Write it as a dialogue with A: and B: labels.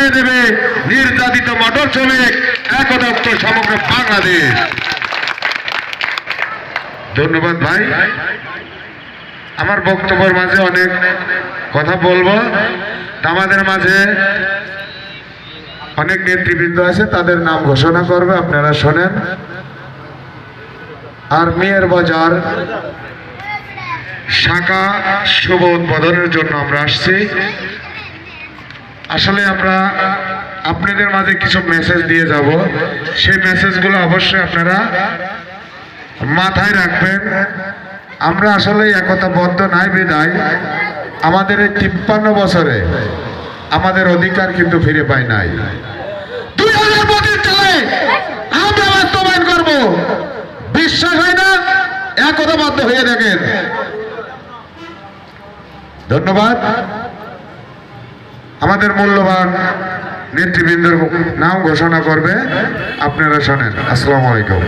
A: ফিরিয়ে দেবে নির্যাতিত মোটর শ্রমিক একদপ্ত সমগ্র বাংলাদেশ। ধন্যবাদ ভাই। আমার বক্তব্যের মাঝে অনেক কথা বলবো, আমাদের মাঝে অনেক নেতৃবৃন্দ আছে, তাদের নাম ঘোষণা করবে, আপনারা শোনেন। আর মেয়ের বাজার শাখা শুভ উদ্বোধনের জন্য আমরা আসছি। আসলে আমরা আপনাদের মাঝে কিছু মেসেজ দিয়ে যাব, সেই মেসেজগুলো অবশ্যই আপনারা মাথায় রাখবেন। আমরা আসলে একতাবদ্ধ নাই বিদায় আমাদের এই 53 বছরে আমাদের অধিকার কিন্তু ফিরে পাই নাই। 2025 সালে আমরা বাস্তবায়ন করব। বিশ্বাস হয় না? একতাবদ্ধ হয়ে দেখেন। ধন্যবাদ। আমাদের মূল্যবান নেতৃবৃন্দের নাম ঘোষণা করবে, আপনারা শোনেন। আসসালামু আলাইকুম।